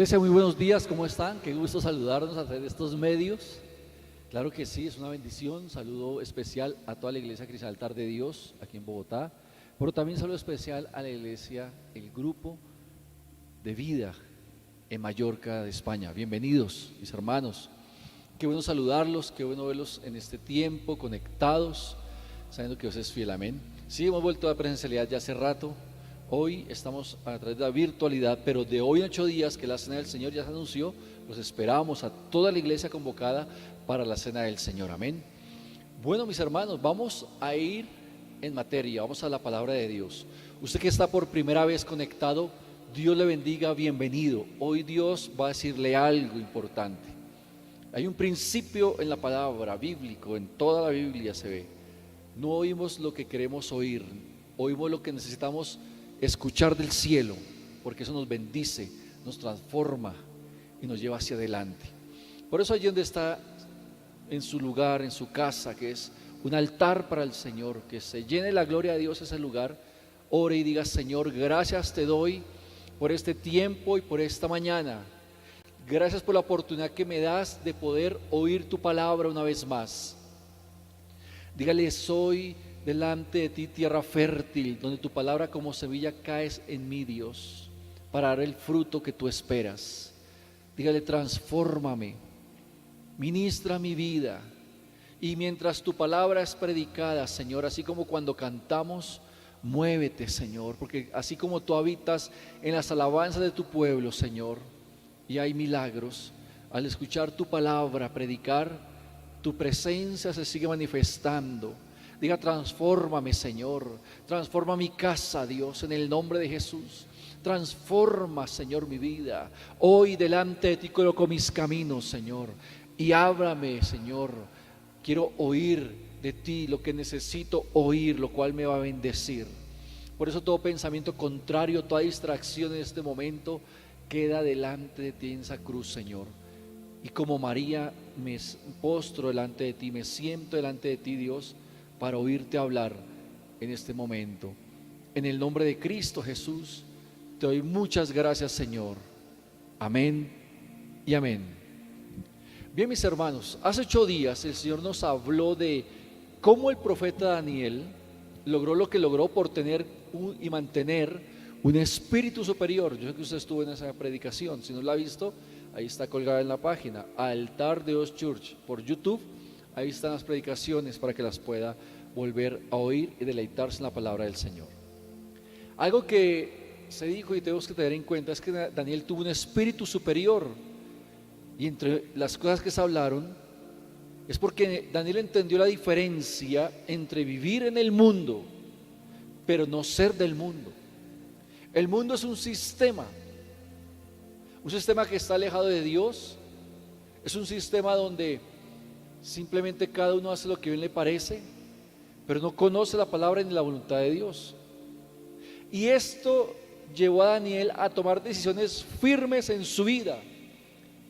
Iglesia, muy buenos días, ¿cómo están? Qué gusto saludarnos a través de estos medios. Claro que sí, es una bendición. Saludo especial a toda la Iglesia Cristiana Altar de Dios aquí en Bogotá, pero también saludo especial a la Iglesia, el Grupo de Vida en Mallorca de España. Bienvenidos, mis hermanos. Qué bueno saludarlos, qué bueno verlos en este tiempo, conectados, sabiendo que Dios es fiel, amén. Sí, hemos vuelto a la presencialidad ya hace rato. Hoy estamos a través de la virtualidad, pero de hoy en 8 días que la Cena del Señor ya se anunció, los esperamos a toda la iglesia convocada para la Cena del Señor, amén. Bueno, mis hermanos, vamos a ir en materia, vamos a la palabra de Dios. Usted que está por primera vez conectado, Dios le bendiga, bienvenido. Hoy Dios va a decirle algo importante. Hay un principio en la palabra bíblico, en toda la Biblia se ve. No oímos lo que queremos oír, oímos lo que necesitamos escuchar del cielo, porque eso nos bendice, nos transforma y nos lleva hacia adelante. Por eso allí donde está, en su lugar, en su casa, que es un altar para el Señor, que se llene la gloria de Dios ese lugar, ore y diga: Señor, gracias te doy por este tiempo y por esta mañana. Gracias por la oportunidad que me das de poder oír tu palabra una vez más. Dígale: soy delante de ti tierra fértil, donde tu palabra como semilla caes en mí, Dios, para dar el fruto que tú esperas. Dígale: transfórmame, ministra mi vida. Y mientras tu palabra es predicada, Señor, así como cuando cantamos, muévete, Señor, porque así como tú habitas en las alabanzas de tu pueblo, Señor, y hay milagros, al escuchar tu palabra predicar, tu presencia se sigue manifestando. Diga: transfórmame, Señor, transforma mi casa, Dios, en el nombre de Jesús. Transforma, Señor, mi vida. Hoy delante de ti coloco mis caminos, Señor, y háblame, Señor. Quiero oír de ti lo que necesito oír, lo cual me va a bendecir. Por eso todo pensamiento contrario, toda distracción en este momento queda delante de ti en esa cruz, Señor. Y como María me postro delante de ti, me siento delante de ti, Dios, para oírte hablar en este momento. En el nombre de Cristo Jesús, te doy muchas gracias, Señor. Amén y amén. Bien, mis hermanos, hace 8 días el Señor nos habló de cómo el profeta Daniel logró lo que logró por tener y mantener un espíritu superior. Yo sé que usted estuvo en esa predicación. Si no la ha visto, ahí está colgada en la página Altar de Dios Church por YouTube. Ahí están las predicaciones para que las pueda volver a oír y deleitarse en la palabra del Señor. Algo que se dijo y tenemos que tener en cuenta es que Daniel tuvo un espíritu superior, y entre las cosas que se hablaron es porque Daniel entendió la diferencia entre vivir en el mundo pero no ser del mundo. El mundo es un sistema que está alejado de Dios, es un sistema donde simplemente cada uno hace lo que bien le parece, pero no conoce la palabra ni la voluntad de Dios. Y esto llevó a Daniel a tomar decisiones firmes en su vida.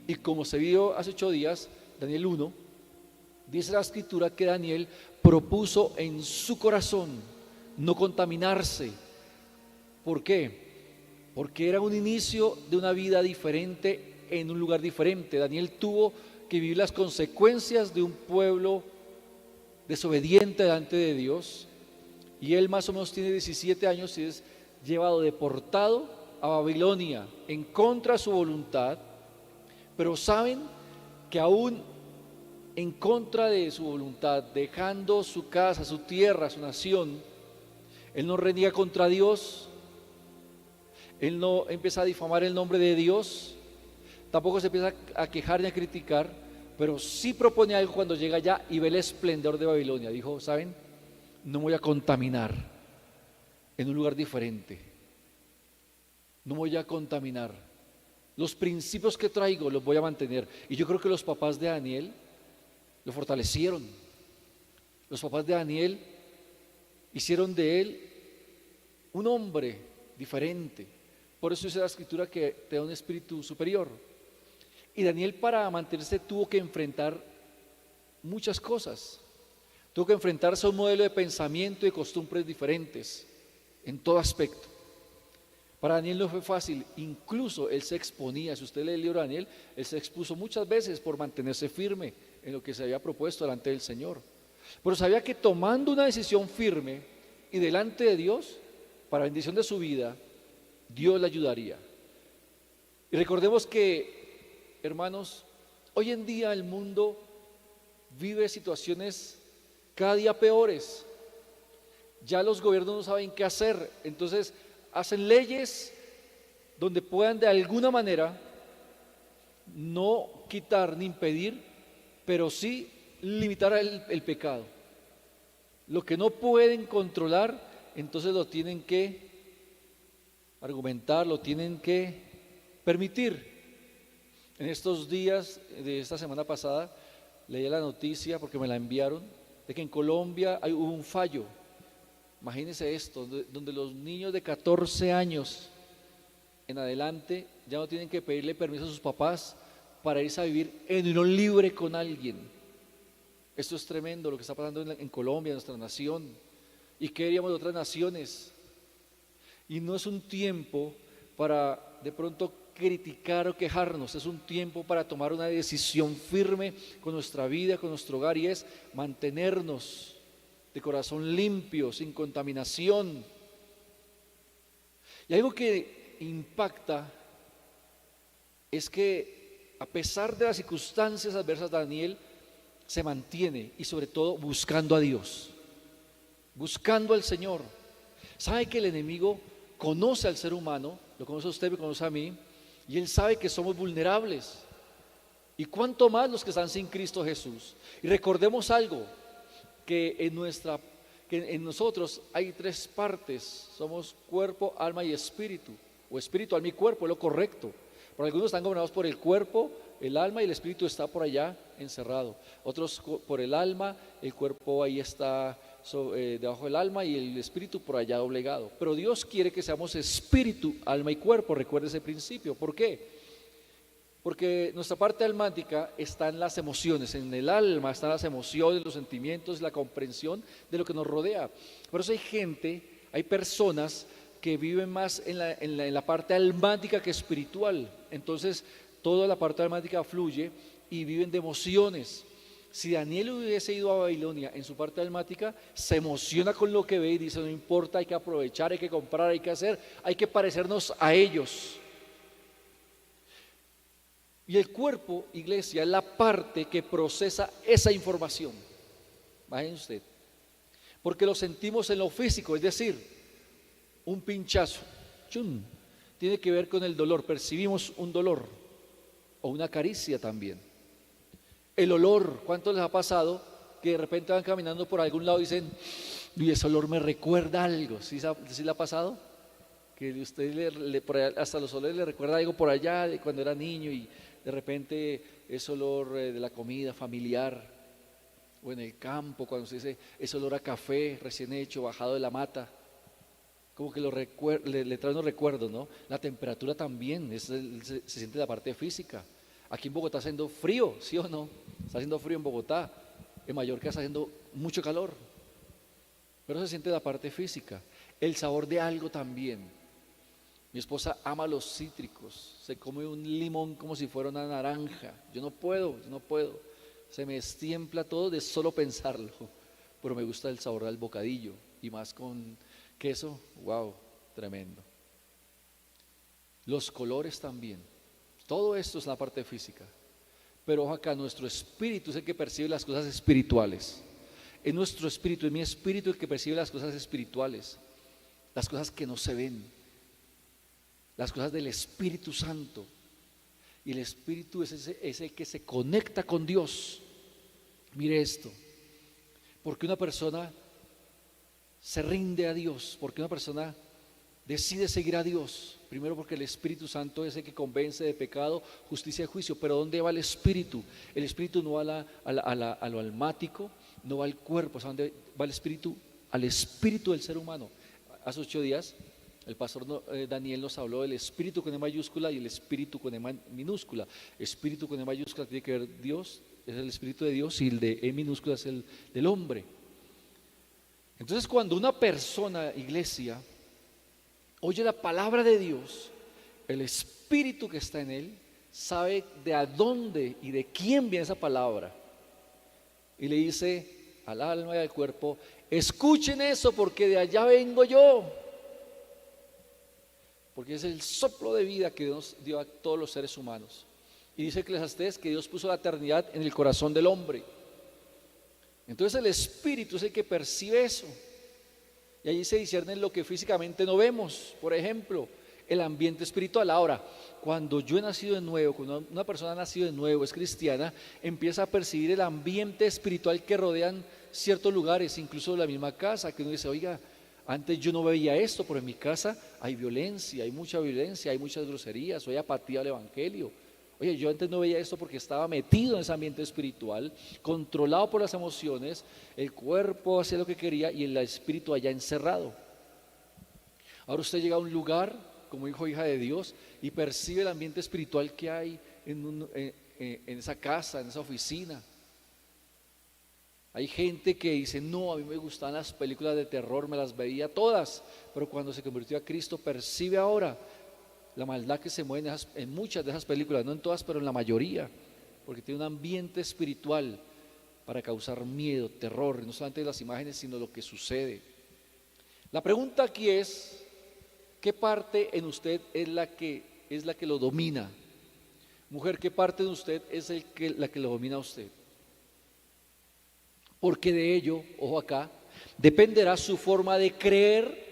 Y como se vio hace 8 días, Daniel 1, dice la escritura que Daniel propuso en su corazón no contaminarse. ¿Por qué? Porque era un inicio de una vida diferente en un lugar diferente. Daniel tuvo que vivir las consecuencias de un pueblo desobediente delante de Dios, y él más o menos tiene 17 años y es llevado deportado a Babilonia en contra de su voluntad. Pero saben que aún en contra de su voluntad, dejando su casa, su tierra, su nación, él no reniega contra Dios, él no empieza a difamar el nombre de Dios, tampoco se empieza a quejar ni a criticar, pero sí propone algo cuando llega allá y ve el esplendor de Babilonia. Dijo: ¿saben? No me voy a contaminar en un lugar diferente, no me voy a contaminar. Los principios que traigo los voy a mantener. Y yo creo que los papás de Daniel lo fortalecieron. Los papás de Daniel hicieron de él un hombre diferente. Por eso dice la escritura que te da un espíritu superior. Y Daniel, para mantenerse, tuvo que enfrentar muchas cosas. Tuvo que enfrentarse a un modelo de pensamiento y de costumbres diferentes en todo aspecto. Para Daniel no fue fácil, incluso él se exponía. Si usted lee el libro de Daniel, él se expuso muchas veces por mantenerse firme en lo que se había propuesto delante del Señor. Pero sabía que tomando una decisión firme y delante de Dios, para bendición de su vida, Dios le ayudaría. Y recordemos que, hermanos, hoy en día el mundo vive situaciones cada día peores. Ya los gobiernos no saben qué hacer, entonces hacen leyes donde puedan de alguna manera no quitar ni impedir, pero sí limitar el pecado. Lo que no pueden controlar, entonces lo tienen que argumentar, lo tienen que permitir. En estos días de esta semana pasada leí la noticia, porque me la enviaron, de que en Colombia hubo un fallo. Imagínense esto, donde los niños de 14 años en adelante ya no tienen que pedirle permiso a sus papás para irse a vivir en unión libre con alguien. Esto es tremendo lo que está pasando en Colombia, en nuestra nación. ¿Y qué diríamos de otras naciones? Y no es un tiempo para de pronto criticar o quejarnos, es un tiempo para tomar una decisión firme con nuestra vida, con nuestro hogar, y es mantenernos de corazón limpio, sin contaminación. Y algo que impacta es que a pesar de las circunstancias adversas, Daniel se mantiene y sobre todo buscando a Dios, buscando al Señor. Sabe que el enemigo conoce al ser humano, lo conoce a usted, me conoce a mí, y él sabe que somos vulnerables. Y cuánto más los que están sin Cristo Jesús. Y recordemos algo, que en nosotros hay tres partes: somos cuerpo, alma y espíritu, o espíritu, alma y cuerpo, es lo correcto. Pero algunos están gobernados por el cuerpo, el alma, y el espíritu está por allá encerrado. Otros por el alma, el cuerpo ahí está debajo del alma, y el espíritu por allá doblegado. Pero Dios quiere que seamos espíritu, alma y cuerpo. Recuerde ese principio. ¿Por qué? Porque nuestra parte almática está en las emociones, en el alma están las emociones, los sentimientos, la comprensión de lo que nos rodea. Por eso hay personas que viven más en la parte almática que espiritual. Entonces toda la parte almática fluye y viven de emociones. Si Daniel hubiese ido a Babilonia en su parte almática, se emociona con lo que ve y dice: no importa, hay que aprovechar, hay que comprar, hay que hacer, hay que parecernos a ellos. Y el cuerpo, iglesia, es la parte que procesa esa información. Imagínese usted, porque lo sentimos en lo físico, es decir, un pinchazo, ¡chum!, tiene que ver con el dolor, percibimos un dolor, o una caricia también. El olor, ¿cuánto les ha pasado que de repente van caminando por algún lado y dicen: y ese olor me recuerda algo? ¿Sí le ha pasado? Que usted hasta los olores le recuerda algo por allá de cuando era niño, y de repente ese olor de la comida familiar, o en el campo, cuando se dice ese olor a café recién hecho, bajado de la mata, como que le trae unos recuerdos, ¿no? La temperatura también, se siente la parte física. Aquí en Bogotá está haciendo frío, ¿sí o no? Está haciendo frío en Bogotá. En Mallorca está haciendo mucho calor, pero se siente la parte física. El sabor de algo también. Mi esposa ama los cítricos, se come un limón como si fuera una naranja. Yo no puedo, se me estiempla todo de solo pensarlo, pero me gusta el sabor del bocadillo, y más con queso, wow, tremendo. Los colores también, todo esto es la parte física, pero ojo acá, nuestro espíritu es el que percibe las cosas espirituales. Es nuestro espíritu, es mi espíritu el que percibe las cosas espirituales, las cosas que no se ven, las cosas del Espíritu Santo. Y el Espíritu es el que se conecta con Dios. Mire esto, porque una persona se rinde a Dios, porque una persona decide seguir a Dios, primero porque el Espíritu Santo es el que convence de pecado, justicia y juicio. Pero ¿dónde va el Espíritu? El Espíritu no va a lo almático, no va al cuerpo. ¿A dónde va el Espíritu? Al espíritu del ser humano. Hace 8 días el pastor Daniel nos habló del espíritu con E mayúscula y el espíritu con E minúscula. Espíritu con E mayúscula tiene que ver Dios, es el espíritu de Dios, y el de E minúscula es el del hombre. Entonces, cuando una persona, iglesia, oye la palabra de Dios, el espíritu que está en él sabe de a dónde y de quién viene esa palabra. Y le dice al alma y al cuerpo: escuchen eso, porque de allá vengo yo. Porque es el soplo de vida que Dios dio a todos los seres humanos. Y dice Eclesiastés que Dios puso la eternidad en el corazón del hombre. Entonces el espíritu es el que percibe eso. Y allí se discierne lo que físicamente no vemos. Por ejemplo, el ambiente espiritual. Ahora, cuando yo he nacido de nuevo, cuando una persona ha nacido de nuevo, es cristiana, empieza a percibir el ambiente espiritual que rodean ciertos lugares, incluso la misma casa, que uno dice: oiga, antes yo no veía esto, pero en mi casa hay violencia, hay mucha violencia, hay muchas groserías, hay apatía al evangelio. Oye, yo antes no veía esto porque estaba metido en ese ambiente espiritual, controlado por las emociones, el cuerpo hacía lo que quería y el espíritu allá encerrado. Ahora usted llega a un lugar como hijo o hija de Dios y percibe el ambiente espiritual que hay en esa casa, en esa oficina. Hay gente que dice: no, a mí me gustaban las películas de terror, me las veía todas, pero cuando se convirtió a Cristo percibe ahora la maldad que se mueve en muchas de esas películas, no en todas, pero en la mayoría, porque tiene un ambiente espiritual para causar miedo, terror, no solamente las imágenes, sino lo que sucede. La pregunta aquí es: ¿qué parte en usted es la que lo domina? Mujer, ¿qué parte de usted es la que lo domina a usted? Porque de ello, ojo acá, dependerá su forma de creer,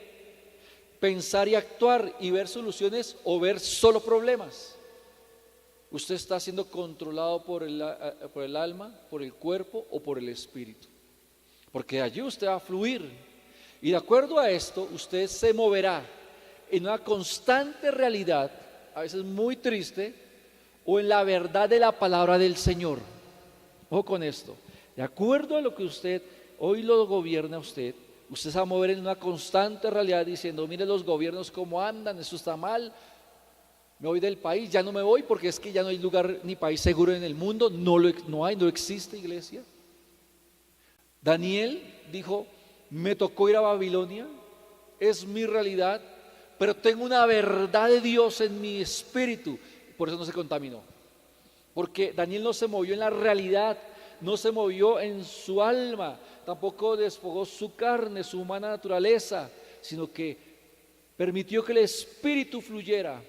pensar y actuar, y ver soluciones o ver solo problemas. ¿Usted está siendo controlado por el alma, por el cuerpo o por el espíritu? Porque de allí usted va a fluir, y de acuerdo a esto usted se moverá en una constante realidad, a veces muy triste, o en la verdad de la palabra del Señor. Ojo con esto. De acuerdo a lo que usted hoy lo gobierna a usted se va a mover en una constante realidad diciendo: mire los gobiernos cómo andan, eso está mal, me voy del país, ya no me voy porque es que ya no hay lugar ni país seguro en el mundo, no existe, iglesia. Daniel dijo: me tocó ir a Babilonia, es mi realidad, pero tengo una verdad de Dios en mi espíritu, por eso no se contaminó. Porque Daniel no se movió en la realidad, no se movió en su alma, tampoco despojó su carne, su humana naturaleza, sino que permitió que el espíritu fluyera,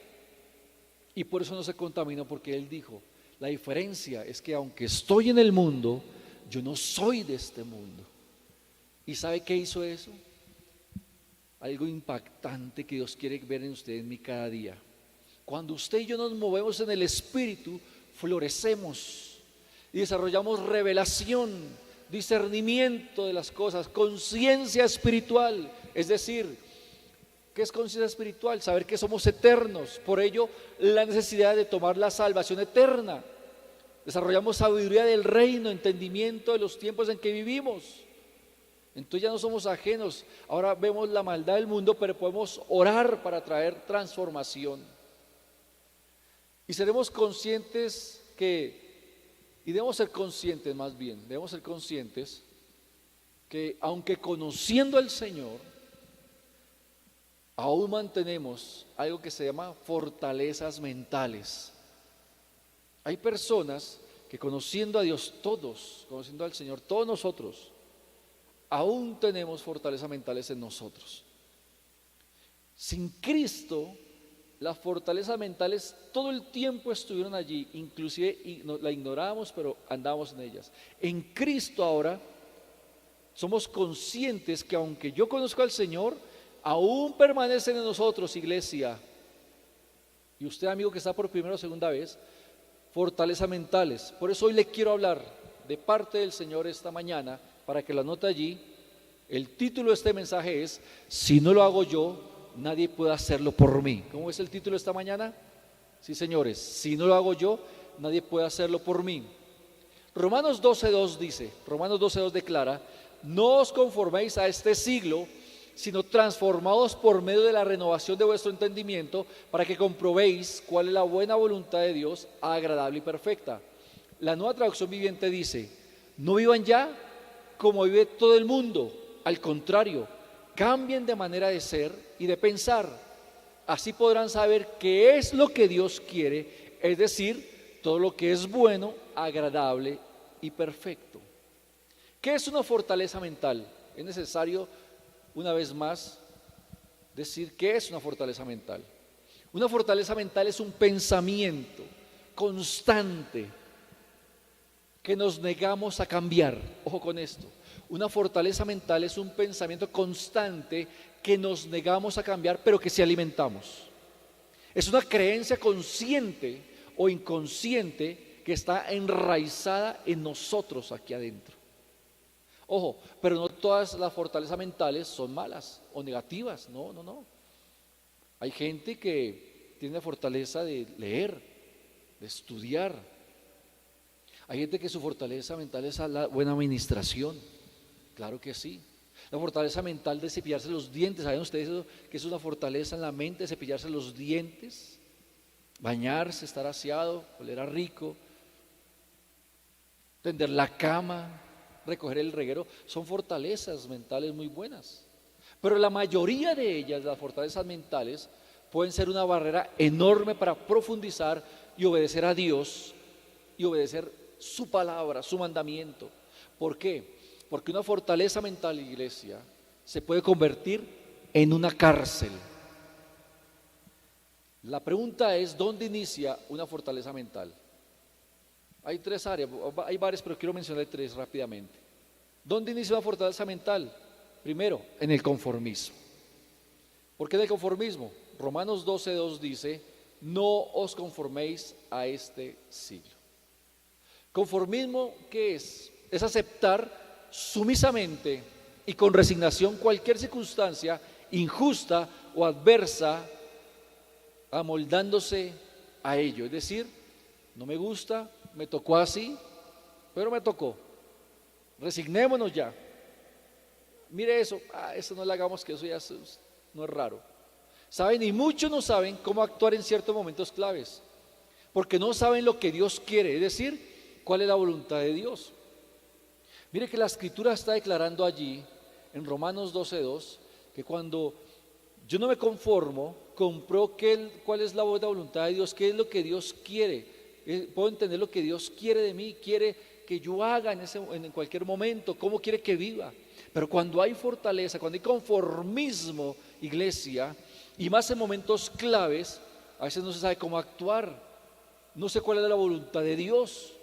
y por eso no se contaminó, porque él dijo: la diferencia es que aunque estoy en el mundo, yo no soy de este mundo. ¿Y sabe qué hizo eso? Algo impactante que Dios quiere ver en usted, en mí, cada día. Cuando usted y yo nos movemos en el espíritu, florecemos y desarrollamos revelación, discernimiento de las cosas, conciencia espiritual. Es decir, ¿qué es conciencia espiritual? Saber que somos eternos, por ello la necesidad de tomar la salvación eterna. Desarrollamos sabiduría del reino, entendimiento de los tiempos en que vivimos. Entonces ya no somos ajenos, ahora vemos la maldad del mundo, pero podemos orar para traer transformación. Y seremos conscientes y debemos ser conscientes más bien, debemos ser conscientes que aunque conociendo al Señor, aún mantenemos algo que se llama fortalezas mentales. Hay personas que conociendo a Dios, todos, conociendo al Señor, todos nosotros, aún tenemos fortalezas mentales en nosotros. Sin Cristo, las fortalezas mentales todo el tiempo estuvieron allí, inclusive la ignorábamos, pero andábamos en ellas. En Cristo ahora somos conscientes que aunque yo conozco al Señor, aún permanecen en nosotros, iglesia. Y usted, amigo que está por primera o segunda vez, fortalezas mentales. Por eso hoy le quiero hablar de parte del Señor esta mañana, para que lo anote allí. El título de este mensaje es: si no lo hago yo, nadie puede hacerlo por mí. ¿Cómo es el título de esta mañana? Sí, señores, si no lo hago yo, nadie puede hacerlo por mí. Romanos 12:2 dice, Romanos 12:2 declara: no os conforméis a este siglo, sino transformados por medio de la renovación de vuestro entendimiento, para que comprobéis cuál es la buena voluntad de Dios, agradable y perfecta. La Nueva Traducción Viviente dice: no vivan ya como vive todo el mundo, al contrario, cambien de manera de ser y de pensar. Así podrán saber qué es lo que Dios quiere, es decir, todo lo que es bueno, agradable y perfecto. ¿Qué es una fortaleza mental? Es necesario, una vez más, decir qué es una fortaleza mental. Una fortaleza mental es un pensamiento constante que nos negamos a cambiar. Ojo con esto. Una fortaleza mental es un pensamiento constante que nos negamos a cambiar, pero que sí alimentamos. Es una creencia consciente o inconsciente que está enraizada en nosotros aquí adentro. Ojo, pero no todas las fortalezas mentales son malas o negativas. No, no, no. Hay gente que tiene la fortaleza de leer, de estudiar. Hay gente que su fortaleza mental es a la buena administración. Claro que sí. La fortaleza mental de cepillarse los dientes. ¿Saben ustedes que es una fortaleza en la mente de cepillarse los dientes? Bañarse, estar aseado, oler a rico, tender la cama, recoger el reguero. Son fortalezas mentales muy buenas. Pero la mayoría de ellas, las fortalezas mentales, pueden ser una barrera enorme para profundizar y obedecer a Dios y obedecer su palabra, su mandamiento. ¿Por qué? Porque una fortaleza mental, iglesia, se puede convertir en una cárcel. La pregunta es, ¿dónde inicia una fortaleza mental? Hay tres áreas, hay varias, pero quiero mencionar tres rápidamente. ¿Dónde inicia una fortaleza mental? Primero, en el conformismo. ¿Por qué en el conformismo? Romanos 12:2 dice, no os conforméis a este siglo. Conformismo, ¿qué es? Es aceptar sumisamente y con resignación cualquier circunstancia injusta o adversa, amoldándose a ello. Es decir, no me gusta, me tocó así, pero me tocó. Resignémonos ya. Mire eso, eso no le hagamos, que eso ya no es raro. ¿Saben? Y muchos no saben cómo actuar en ciertos momentos claves, porque no saben lo que Dios quiere, es decir, cuál es la voluntad de Dios. Mire que la Escritura está declarando allí, en Romanos 12:2, que cuando yo no me conformo, compruebo cuál es la buena voluntad de Dios, qué es lo que Dios quiere. Puedo entender lo que Dios quiere de mí, quiere que yo haga en cualquier momento, cómo quiere que viva. Pero cuando hay fortaleza, cuando hay conformismo, iglesia, y más en momentos claves, a veces no se sabe cómo actuar, no sé cuál es la voluntad de Dios.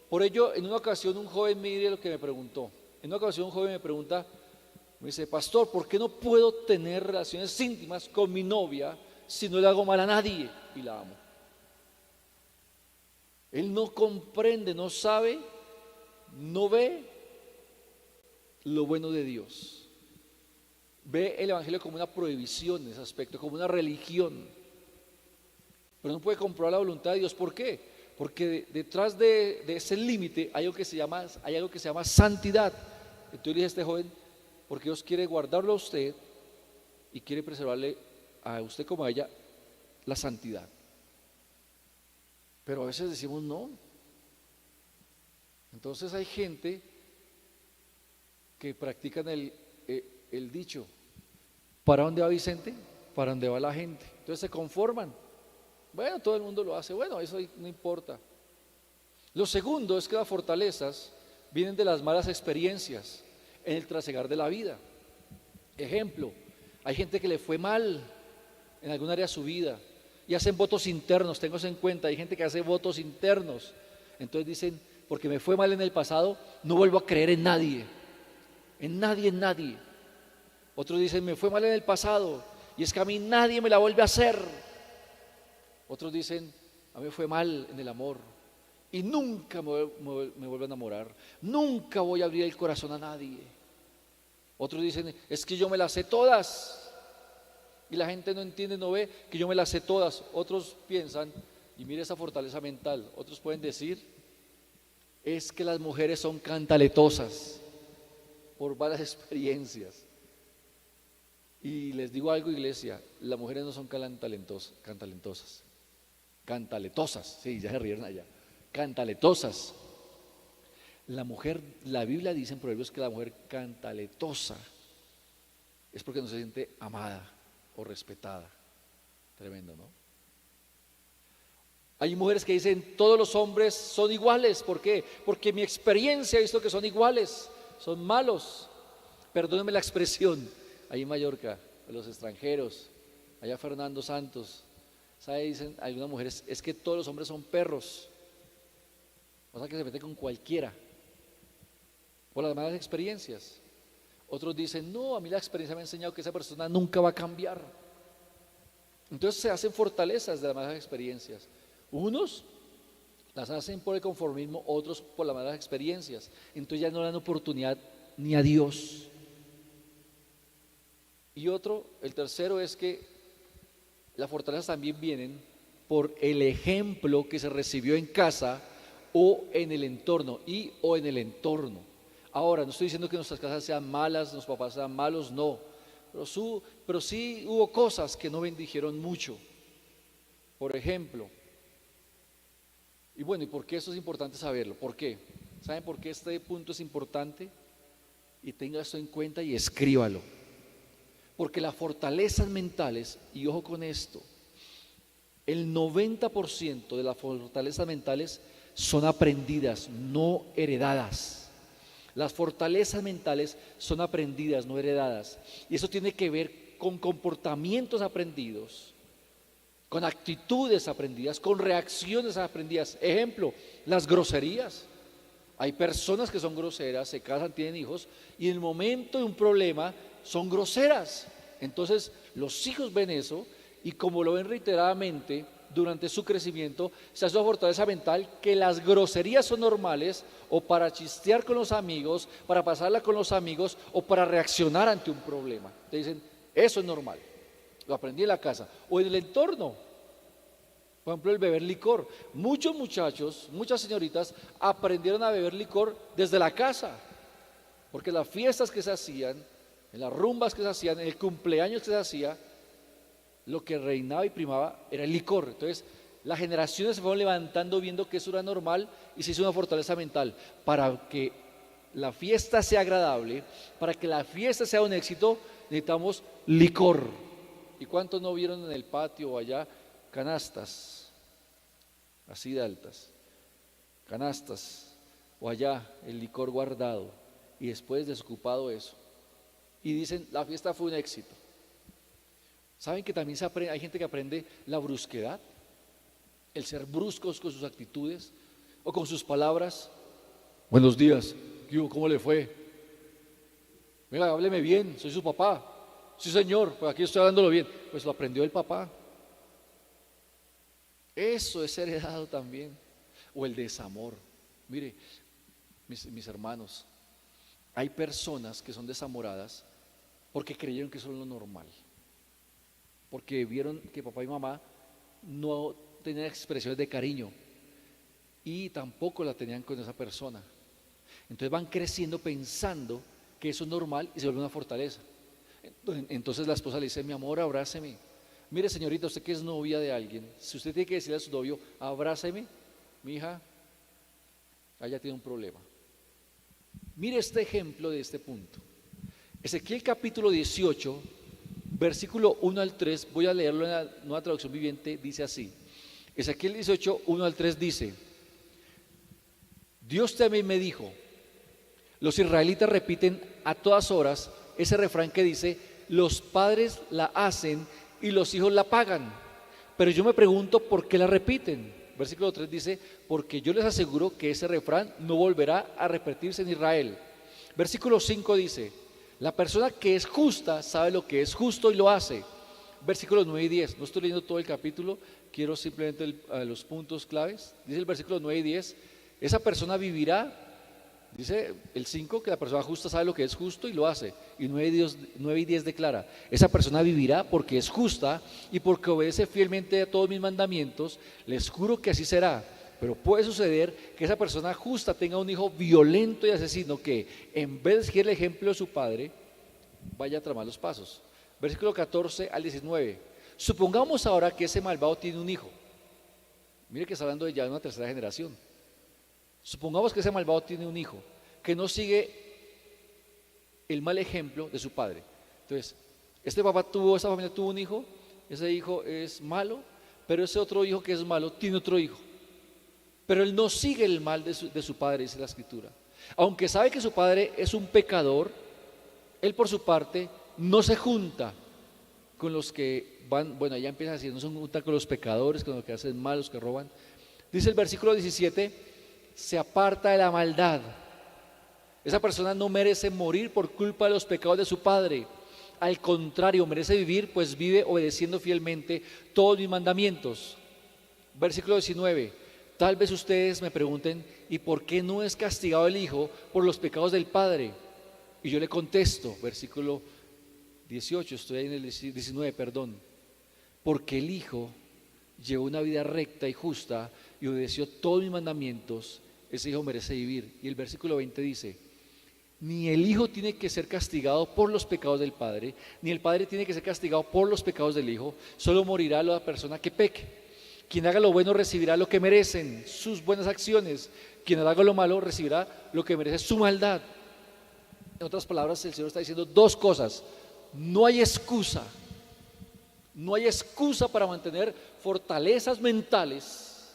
Por ello, en una ocasión un joven, mire lo que me preguntó. En una ocasión un joven me pregunta, me dice, pastor, ¿por qué no puedo tener relaciones íntimas con mi novia si no le hago mal a nadie y la amo? Él no comprende, no sabe, no ve lo bueno de Dios. Ve el Evangelio como una prohibición en ese aspecto, como una religión. Pero no puede comprobar la voluntad de Dios. ¿Por qué? Porque detrás de ese límite hay algo que se llama santidad. Entonces le dije a este joven, porque Dios quiere guardarlo a usted y quiere preservarle a usted como a ella la santidad. Pero a veces decimos no. Entonces hay gente que practican el dicho, ¿para dónde va Vicente? Para dónde va la gente. Entonces se conforman. Bueno, todo el mundo lo hace, bueno, eso no importa. Lo segundo es que las fortalezas vienen de las malas experiencias en el trasegar de la vida. Ejemplo, hay gente que le fue mal en algún área de su vida y hacen votos internos, tengo eso en cuenta, hay gente que hace votos internos. Entonces dicen, porque me fue mal en el pasado, no vuelvo a creer en nadie, en nadie, en nadie. Otros dicen, me fue mal en el pasado y es que a mí nadie me la vuelve a hacer. Otros dicen, a mí me fue mal en el amor y nunca me vuelvo a enamorar, nunca voy a abrir el corazón a nadie. Otros dicen, es que yo me las sé todas y la gente no entiende, no ve que yo me las sé todas. Otros piensan, y mire esa fortaleza mental, otros pueden decir, es que las mujeres son cantaletosas por malas experiencias. Y les digo algo, iglesia, las mujeres no son cantaletosas, sí, ya se rieron allá, cantaletosas. La mujer, la Biblia dice en Proverbios que la mujer cantaletosa es porque no se siente amada o respetada. Tremendo, ¿no? Hay mujeres que dicen, todos los hombres son iguales. ¿Por qué? Porque mi experiencia ha visto que son iguales, son malos. Perdónenme la expresión, ahí en Mallorca, de los extranjeros, allá Fernando Santos, ¿sabe? Dicen algunas mujeres, es que todos los hombres son perros. O sea que se mete con cualquiera, por las malas experiencias. Otros dicen, no, a mí la experiencia me ha enseñado que esa persona nunca va a cambiar. Entonces se hacen fortalezas de las malas experiencias. Unos las hacen por el conformismo, otros por las malas experiencias. Entonces ya no dan oportunidad ni a Dios. Y el tercero es que las fortalezas también vienen por el ejemplo que se recibió en casa o en el entorno o en el entorno. Ahora, no estoy diciendo que nuestras casas sean malas, nuestros papás sean malos, no. Pero sí hubo cosas que no bendijeron mucho. Por ejemplo, y bueno, ¿y por qué esto es importante saberlo? ¿Por qué? ¿Saben por qué este punto es importante? Y tenga esto en cuenta y escríbalo. Porque las fortalezas mentales, y ojo con esto, el 90% de las fortalezas mentales son aprendidas, no heredadas. Las fortalezas mentales son aprendidas, no heredadas. Y eso tiene que ver con comportamientos aprendidos, con actitudes aprendidas, con reacciones aprendidas. Ejemplo, las groserías. Hay personas que son groseras, se casan, tienen hijos y en el momento de un problema son groseras. Entonces los hijos ven eso y como lo ven reiteradamente durante su crecimiento, se hace una fortaleza mental que las groserías son normales o para chistear con los amigos, para pasarla con los amigos o para reaccionar ante un problema. Te dicen, eso es normal. Lo aprendí en la casa o en el entorno. Por ejemplo, el beber licor. Muchos muchachos, muchas señoritas aprendieron a beber licor desde la casa, porque las fiestas que se hacían, en las rumbas que se hacían, en el cumpleaños que se hacía, lo que reinaba y primaba era el licor. Entonces, las generaciones se fueron levantando viendo que eso era normal y se hizo una fortaleza mental para que la fiesta sea agradable, para que la fiesta sea un éxito, necesitamos licor. ¿Y cuántos no vieron en el patio o allá canastas así de altas, canastas o allá el licor guardado y después desocupado eso y dicen la fiesta fue un éxito? ¿Saben que también hay gente que aprende la brusquedad, el ser bruscos con sus actitudes o con sus palabras? Buenos días, ¿cómo le fue? Venga, hábleme bien, soy su papá. Sí, señor, pues aquí estoy hablándolo bien. Pues lo aprendió el papá. Eso es heredado también. O el desamor. Mire, mis hermanos, hay personas que son desamoradas porque creyeron que eso es lo normal. Porque vieron que papá y mamá no tenían expresiones de cariño y tampoco la tenían con esa persona. Entonces van creciendo pensando que eso es normal y se vuelve una fortaleza. Entonces la esposa le dice, mi amor, abráceme. Mire, señorita, usted que es novia de alguien, si usted tiene que decirle a su novio, abráceme, mi hija, allá tiene un problema. Mire este ejemplo de este punto. Ezequiel capítulo 18, versículo 1 al 3, voy a leerlo en la Nueva Traducción Viviente, dice así. Ezequiel 18, 1 al 3 dice, Dios también me dijo, los israelitas repiten a todas horas ese refrán que dice, los padres la hacen y los hijos la pagan. Pero yo me pregunto por qué la repiten. Versículo 3 dice, porque yo les aseguro que ese refrán no volverá a repetirse en Israel. Versículo 5 dice, la persona que es justa sabe lo que es justo y lo hace. Versículos 9 y 10, no estoy leyendo todo el capítulo, quiero simplemente los puntos claves. Dice el versículo 9 y 10, esa persona vivirá. Dice el 5 que la persona justa sabe lo que es justo y lo hace. Y 9 y 10 declara, esa persona vivirá porque es justa y porque obedece fielmente a todos mis mandamientos. Les juro que así será. Pero puede suceder que esa persona justa tenga un hijo violento y asesino que en vez de seguir el ejemplo de su padre, vaya a tramar los pasos. Versículo 14 al 19. Supongamos ahora que ese malvado tiene un hijo. Mire que está hablando de ya de una tercera generación. Supongamos que ese malvado tiene un hijo que no sigue el mal ejemplo de su padre. Entonces, esa familia tuvo un hijo ese hijo es malo, pero ese otro hijo que es malo tiene otro hijo. Pero él no sigue el mal de su padre, dice la Escritura. Aunque sabe que su padre es un pecador, él por su parte no se junta con los que van, bueno, ya empieza a decir, no se junta con los pecadores, con los que hacen mal, los que roban. Dice el versículo 17, se aparta de la maldad. Esa persona no merece morir por culpa de los pecados de su padre. Al contrario, merece vivir, pues vive obedeciendo fielmente todos mis mandamientos. Versículo 19, tal vez ustedes me pregunten, ¿y por qué no es castigado el hijo por los pecados del padre? Y yo le contesto, versículo 18, estoy ahí en el 19, perdón. Porque el hijo llevó una vida recta y justa y obedeció todos mis mandamientos, ese hijo merece vivir. Y el versículo 20 dice, ni el hijo tiene que ser castigado por los pecados del padre, ni el padre tiene que ser castigado por los pecados del hijo, solo morirá la persona que peque. Quien haga lo bueno recibirá lo que merecen sus buenas acciones, quien haga lo malo recibirá lo que merece su maldad. En otras palabras, el Señor está diciendo dos cosas: no hay excusa, no hay excusa para mantener fortalezas mentales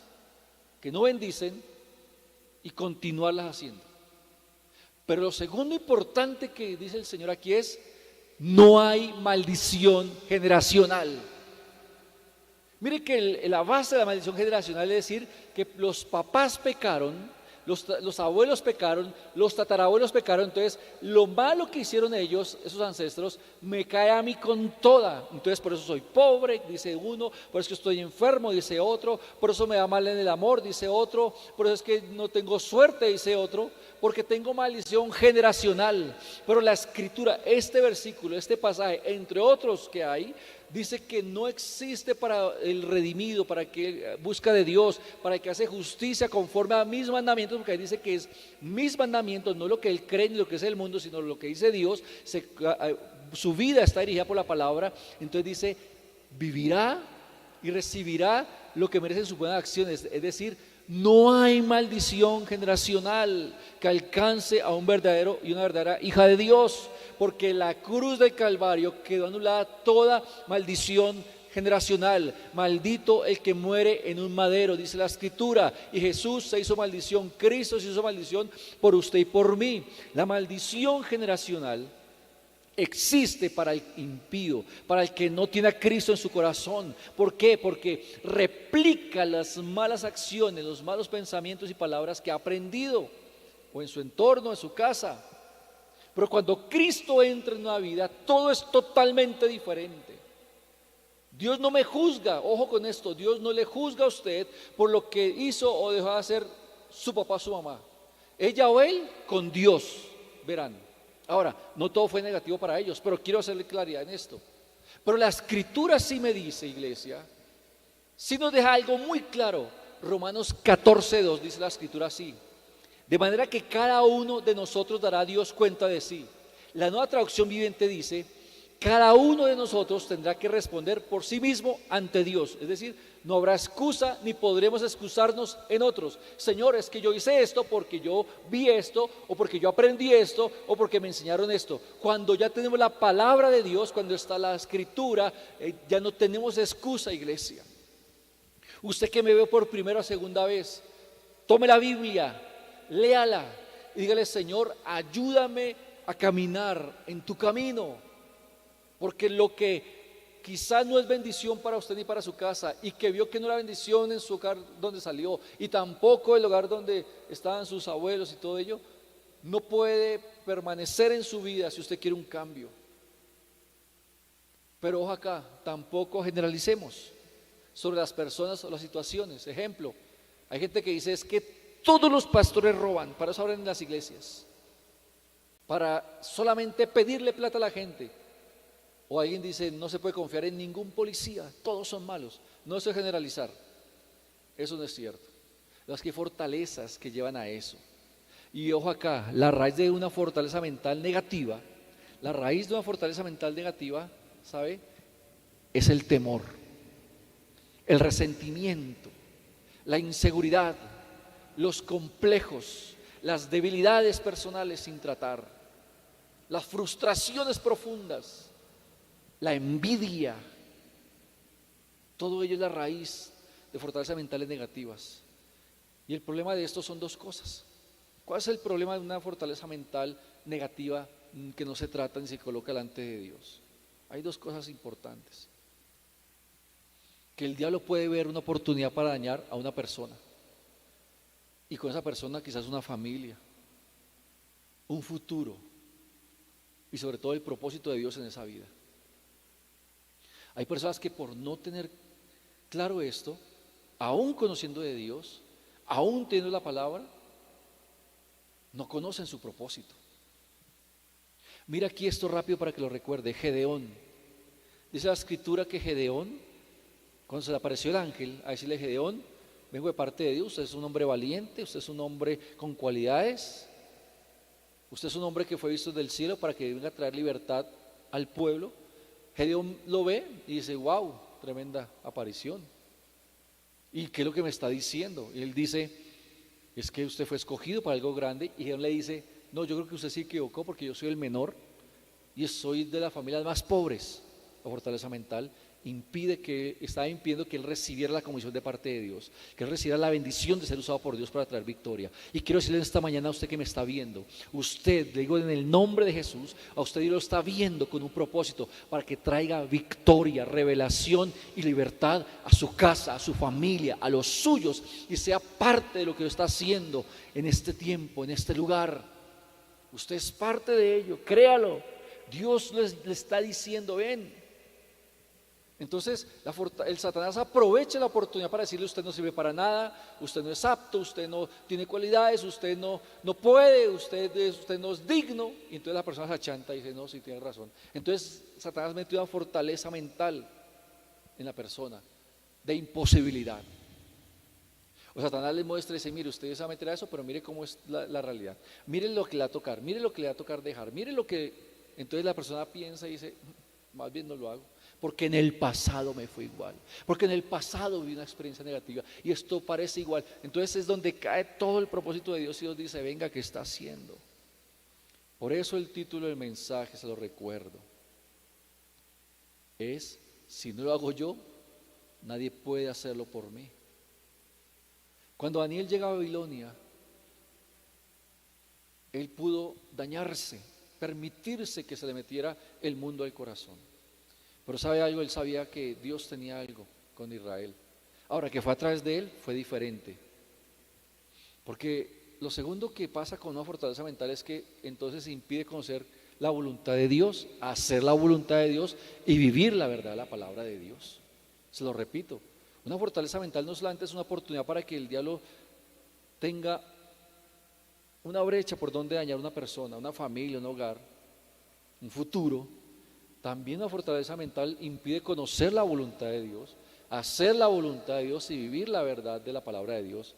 que no bendicen y continuarlas haciendo. Pero lo segundo importante que dice el Señor aquí es: no hay maldición generacional. Mire que la base de la maldición generacional es decir que los papás pecaron, los abuelos pecaron, los tatarabuelos pecaron, entonces lo malo que hicieron ellos, esos ancestros, me cae a mí con toda. Entonces por eso soy pobre, dice uno, por eso que estoy enfermo, dice otro, por eso me va mal en el amor, dice otro, por eso es que no tengo suerte, dice otro, porque tengo maldición generacional. Pero la Escritura, este versículo, este pasaje, entre otros que hay, dice que no existe para el redimido, para el que busca de Dios, para el que hace justicia conforme a mis mandamientos, porque ahí dice que es mis mandamientos, no lo que él cree ni lo que es el mundo, sino lo que dice Dios. Su vida está dirigida por la palabra. Entonces dice, vivirá y recibirá lo que merecen sus buenas acciones. Es decir, no hay maldición generacional que alcance a un verdadero y una verdadera hija de Dios, porque la cruz del Calvario quedó anulada toda maldición generacional. Maldito el que muere en un madero, dice la Escritura, y Jesús se hizo maldición, Cristo se hizo maldición por usted y por mí. La maldición generacional existe para el impío, para el que no tiene a Cristo en su corazón. ¿Por qué? Porque replica las malas acciones, los malos pensamientos y palabras que ha aprendido, o en su entorno, en su casa. Pero cuando Cristo entra en una vida, todo es totalmente diferente. Dios no me juzga, ojo con esto, Dios no le juzga a usted por lo que hizo o dejó de hacer su papá o su mamá. Ella o él con Dios, verán. Ahora, no todo fue negativo para ellos, pero quiero hacerle claridad en esto. Pero la Escritura sí me dice, iglesia, sí nos deja algo muy claro. Romanos 14:2 dice la Escritura así: de manera que cada uno de nosotros dará a Dios cuenta de sí. La Nueva Traducción Viviente dice: cada uno de nosotros tendrá que responder por sí mismo ante Dios. Es decir, no habrá excusa ni podremos excusarnos en otros. Señor, es que yo hice esto porque yo vi esto, o porque yo aprendí esto, o porque me enseñaron esto. Cuando ya tenemos la palabra de Dios, cuando está la Escritura, ya no tenemos excusa, iglesia. Usted que me ve por primera o segunda vez, tome la Biblia, léala y dígale: Señor, ayúdame a caminar en tu camino, porque lo que quizás no es bendición para usted ni para su casa, y que vio que no era bendición en su hogar donde salió, y tampoco el hogar donde estaban sus abuelos y todo ello, no puede permanecer en su vida si usted quiere un cambio. Pero ojo acá, tampoco generalicemos sobre las personas o las situaciones. Ejemplo, hay gente que dice: es que todos los pastores roban. Para eso abren en las iglesias, para solamente pedirle plata a la gente. O alguien dice: no se puede confiar en ningún policía, todos son malos. No es generalizar, eso no es cierto. Las que hay fortalezas que llevan a eso. Y ojo acá, la raíz de una fortaleza mental negativa, la raíz de una fortaleza mental negativa, ¿sabe? Es el temor, el resentimiento, la inseguridad, los complejos, las debilidades personales sin tratar, las frustraciones profundas, la envidia, Todo ello es la raíz de fortalezas mentales negativas. Y el problema de esto son dos cosas. ¿Cuál es el problema de una fortaleza mental negativa que no se trata ni se coloca delante de Dios? Hay dos cosas importantes. Que el diablo puede ver una oportunidad para dañar a una persona. Y con esa persona quizás una familia, un futuro y sobre todo el propósito de Dios en esa vida. Hay personas que por no tener claro esto, aún conociendo de Dios, aún teniendo la palabra, no conocen su propósito. Mira aquí esto rápido para que lo recuerde. Gedeón. Dice la escritura que Gedeón, cuando se le apareció el ángel, a decirle: Gedeón, vengo de parte de Dios, usted es un hombre valiente, usted es un hombre con cualidades, usted es un hombre que fue visto del cielo para que venga a traer libertad al pueblo. Gedeón lo ve y dice: wow, tremenda aparición. ¿Y qué es lo que me está diciendo? Y él dice: es que usted fue escogido para algo grande. Y Gedeón le dice: no, yo creo que usted se equivocó porque yo soy el menor y soy de las familias más pobres. La fortaleza mental estaba impidiendo que él recibiera la comisión de parte de Dios, que él recibiera la bendición de ser usado por Dios para traer victoria. Y quiero decirle esta mañana a usted que me está viendo, usted, le digo en el nombre de Jesús, a usted Dios lo está viendo con un propósito para que traiga victoria, revelación y libertad a su casa, a su familia, a los suyos, y sea parte de lo que está haciendo en este tiempo, en este lugar. Usted es parte de ello, créalo. Dios le está diciendo: ven. Entonces el Satanás aprovecha la oportunidad para decirle: usted no sirve para nada, usted no es apto, usted no tiene cualidades, usted no puede, usted no es digno. Y entonces la persona se achanta y dice: no, sí, tiene razón. Entonces Satanás mete una fortaleza mental en la persona de imposibilidad. O Satanás le muestra y dice: mire, usted se va a meter a eso, pero mire cómo es la realidad, mire lo que le va a tocar, mire lo que le va a tocar dejar, mire lo que... Entonces la persona piensa y dice: más bien no lo hago, porque en el pasado me fue igual, porque en el pasado viví una experiencia negativa y esto parece igual. Entonces es donde cae todo el propósito de Dios y Dios dice: venga, ¿qué está haciendo? Por eso el título del mensaje, se lo recuerdo, es: si no lo hago yo, nadie puede hacerlo por mí. Cuando Daniel llega a Babilonia, él pudo dañarse, permitirse que se le metiera el mundo al corazón. Pero ¿sabe algo? Él sabía que Dios tenía algo con Israel. Ahora, que fue a través de él, fue diferente. Porque lo segundo que pasa con una fortaleza mental es que entonces impide conocer la voluntad de Dios, hacer la voluntad de Dios y vivir la verdad, la palabra de Dios. Se lo repito, una fortaleza mental no solamente es una oportunidad para que el diablo tenga una brecha por donde dañar a una persona, una familia, un hogar, un futuro. También la fortaleza mental impide conocer la voluntad de Dios, hacer la voluntad de Dios y vivir la verdad de la palabra de Dios.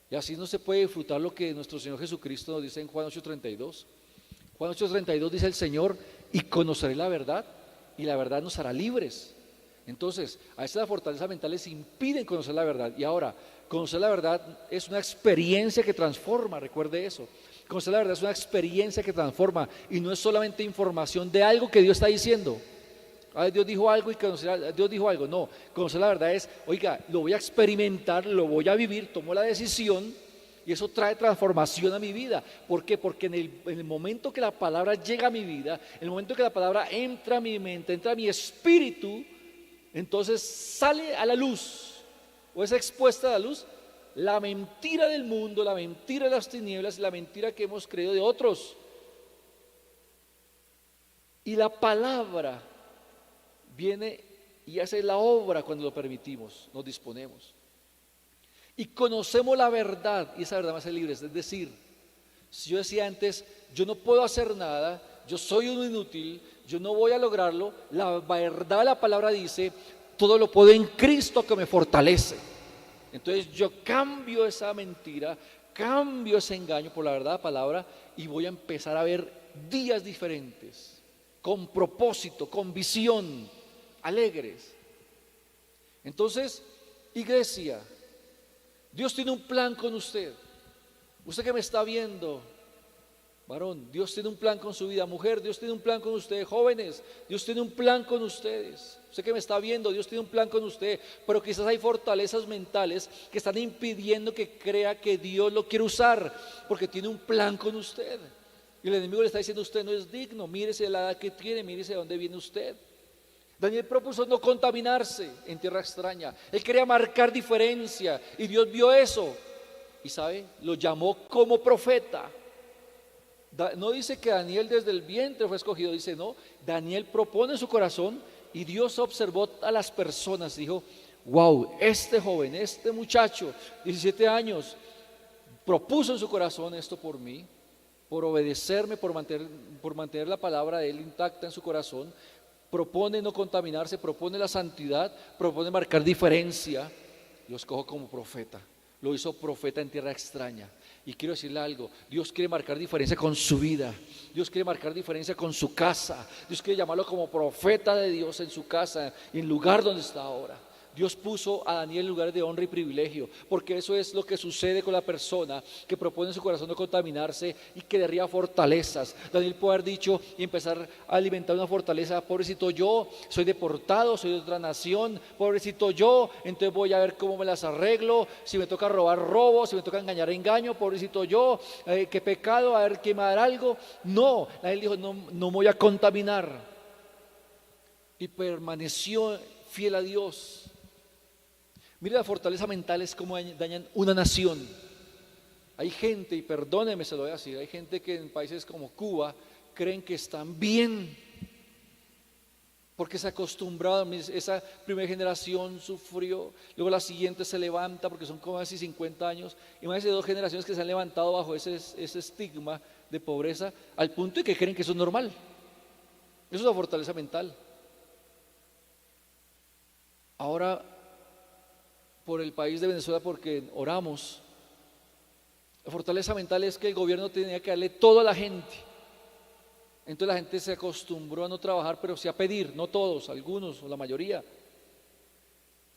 Y así no se puede disfrutar lo que nuestro Señor Jesucristo nos dice en Juan 8:32. Juan 8:32 dice el Señor: y conoceré la verdad, y la verdad nos hará libres. Entonces, a veces las fortalezas mentales impiden conocer la verdad. Y ahora, conocer la verdad es una experiencia que transforma, recuerde eso. Conocer la verdad es una experiencia que transforma y no es solamente información de algo que Dios está diciendo. Dios dijo algo y Dios dijo algo. No, conocer la verdad es: oiga, lo voy a experimentar, lo voy a vivir, tomo la decisión y eso trae transformación a mi vida. ¿Por qué? Porque en el momento que la palabra llega a mi vida, en el momento que la palabra entra a mi mente, entra a mi espíritu, entonces sale a la luz, o es expuesta a la luz, la mentira del mundo, la mentira de las tinieblas, la mentira que hemos creído de otros. Y la palabra viene y hace la obra cuando lo permitimos, nos disponemos. Y conocemos la verdad, y esa verdad me hace libres. Es decir, si yo decía antes: yo no puedo hacer nada, yo soy un inútil, yo no voy a lograrlo, la verdad de la palabra dice: todo lo puedo en Cristo que me fortalece. Entonces yo cambio esa mentira, cambio ese engaño por la verdad de la palabra y voy a empezar a ver días diferentes, con propósito, con visión, alegres. Entonces, iglesia, Dios tiene un plan con usted. Usted que me está viendo, Varón, Dios tiene un plan con su vida. Mujer, Dios tiene un plan con ustedes. Jóvenes, Dios tiene un plan con ustedes. Usted que me está viendo, Dios tiene un plan con usted. Pero quizás hay fortalezas mentales que están impidiendo que crea que Dios lo quiere usar, porque tiene un plan con usted. Y el enemigo le está diciendo: usted no es digno, mírese la edad que tiene, mírese de dónde viene usted. Daniel propuso no contaminarse en tierra extraña. Él quería marcar diferencia y Dios vio eso. Y sabe, lo llamó como profeta. No dice que Daniel desde el vientre fue escogido, dice no, Daniel propone en su corazón y Dios observó a las personas, dijo: wow, este joven, este muchacho, 17 años, propuso en su corazón esto por mí, por obedecerme, por mantener la palabra de él intacta en su corazón. Propone no contaminarse, propone la santidad, propone marcar diferencia. Lo escojo como profeta, lo hizo profeta en tierra extraña. Y quiero decirle algo: Dios quiere marcar diferencia con su vida, Dios quiere marcar diferencia con su casa, Dios quiere llamarlo como profeta de Dios en su casa, en el lugar donde está ahora. Dios puso a Daniel en lugares de honra y privilegio, porque eso es lo que sucede con la persona que propone en su corazón no contaminarse y que derriba fortalezas. Daniel puede haber dicho y empezar a alimentar una fortaleza: pobrecito yo, soy deportado, soy de otra nación, pobrecito yo, entonces voy a ver cómo me las arreglo, si me toca robar, robo, si me toca engañar, engaño, pobrecito yo, qué pecado, a ver quién me va a dar algo. No, Daniel dijo: no me voy a contaminar, y permaneció fiel a Dios. Mire, la fortaleza mental es como dañan una nación. Hay gente, y perdóneme, se lo voy a decir, hay gente que en países como Cuba creen que están bien, porque se acostumbraron. Esa primera generación sufrió, luego la siguiente se levanta, porque son como casi 50 años. Imagínense 2 generaciones que se han levantado bajo ese estigma de pobreza, al punto de que creen que eso es normal. Eso es la fortaleza mental. Ahora, por el país de Venezuela, porque oramos, la fortaleza mental es que el gobierno tenía que darle todo a la gente. Entonces la gente se acostumbró a no trabajar, pero sí a pedir. No todos, algunos o la mayoría.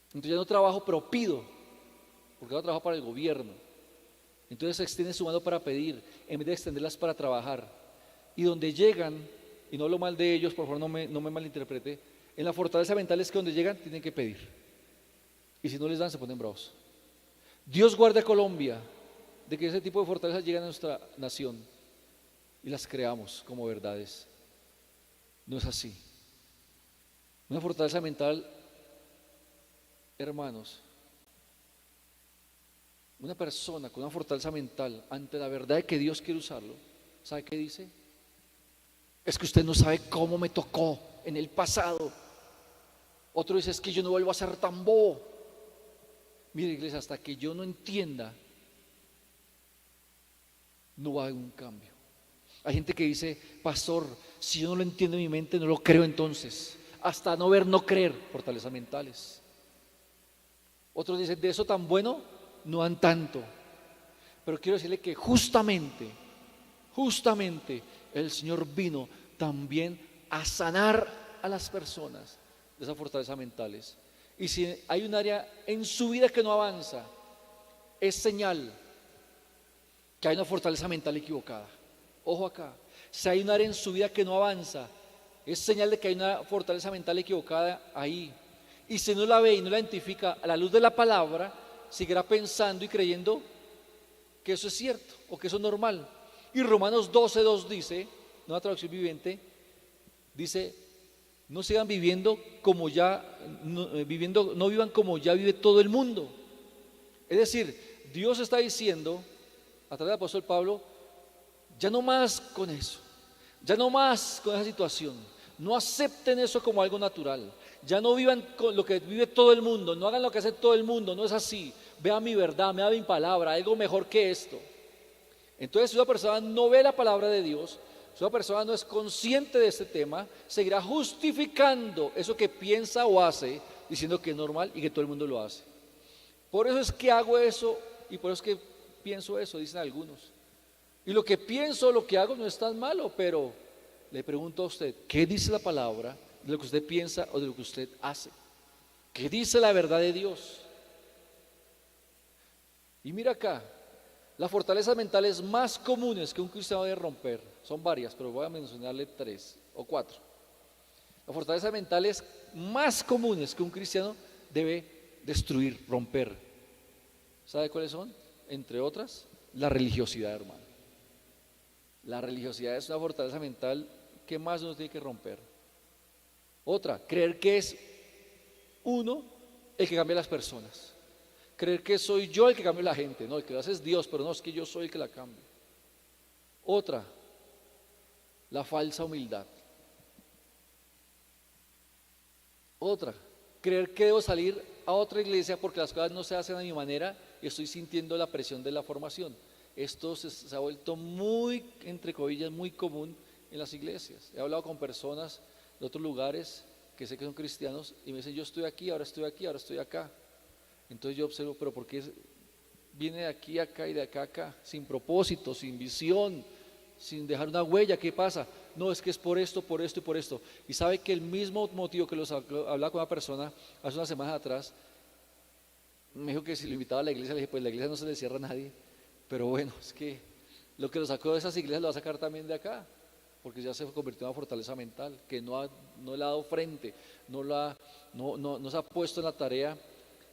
Entonces ya no trabajo, pero pido, porque ahora trabajo para el gobierno. Entonces se extiende su mano para pedir en vez de extenderlas para trabajar. Y donde llegan, y no hablo mal de ellos, por favor no me malinterprete, en la fortaleza mental es que donde llegan tienen que pedir. Y si no les dan, se ponen bravos. Dios guarde a Colombia de que ese tipo de fortalezas lleguen a nuestra nación y las creamos como verdades. No es así. Una fortaleza mental, hermanos, una persona con una fortaleza mental ante la verdad de que Dios quiere usarlo, ¿sabe qué dice? Es que usted no sabe cómo me tocó en el pasado. Otro dice: es que yo no vuelvo a ser tan bobo. Mire, iglesia, hasta que yo no entienda, no va a haber un cambio. Hay gente que dice: pastor, si yo no lo entiendo en mi mente, no lo creo entonces. Hasta no ver, no creer. Fortalezas mentales. Otros dicen: de eso tan bueno, no dan tanto. Pero quiero decirle que justamente el Señor vino también a sanar a las personas de esas fortalezas mentales. Y si hay un área en su vida que no avanza, es señal que hay una fortaleza mental equivocada. Ojo acá: si hay un área en su vida que no avanza, es señal de que hay una fortaleza mental equivocada ahí. Y si no la ve y no la identifica a la luz de la palabra, seguirá pensando y creyendo que eso es cierto o que eso es normal. Y Romanos 12:2 dice, nueva traducción viviente, dice: no sigan viviendo como no vivan como ya vive todo el mundo. Es decir, Dios está diciendo a través del apóstol Pablo: ya no más con eso, ya no más con esa situación, no acepten eso como algo natural, ya no vivan con lo que vive todo el mundo, no hagan lo que hace todo el mundo, no es así. Vean mi verdad, vean mi palabra, algo mejor que esto. Entonces, si una persona no ve la palabra de Dios, si una persona no es consciente de este tema, seguirá justificando eso que piensa o hace, diciendo que es normal y que todo el mundo lo hace. Por eso es que hago eso y por eso es que pienso eso, dicen algunos. Y lo que pienso, lo que hago no es tan malo, pero le pregunto a usted: ¿qué dice la palabra de lo que usted piensa o de lo que usted hace? ¿Qué dice la verdad de Dios? Y mira acá, Las fortalezas mentales más comunes que un cristiano debe romper, son varias, pero voy a mencionarle 3 o 4. Las fortalezas mentales más comunes que un cristiano debe destruir, romper. ¿Sabe cuáles son? Entre otras, la religiosidad, hermano. La religiosidad es una fortaleza mental que más uno tiene que romper. Otra, creer que es uno el que cambia a las personas. Creer que soy yo el que cambia a la gente. No, el que lo hace es Dios, pero no, es que yo soy el que la cambia. Otra, la falsa humildad. Otra, creer que debo salir a otra iglesia porque las cosas no se hacen a mi manera y estoy sintiendo la presión de la formación. Esto se ha vuelto muy, entre comillas, muy común en las iglesias. He hablado con personas de otros lugares que sé que son cristianos y me dicen, yo estoy aquí, ahora estoy aquí, ahora estoy acá. Entonces yo observo, pero ¿por qué viene de aquí a acá y de acá a acá? Sin propósito, sin visión, sin dejar una huella. ¿Qué pasa? No, es que es por esto, por esto y por esto. Y sabe que el mismo motivo que los hablaba con una persona hace unas semanas atrás, me dijo que si lo invitaba a la iglesia, le dije, pues la iglesia no se le cierra a nadie. Pero bueno, es que lo que lo sacó de esas iglesias lo va a sacar también de acá, porque ya se convirtió en una fortaleza mental, que no le ha dado frente, no se ha puesto en la tarea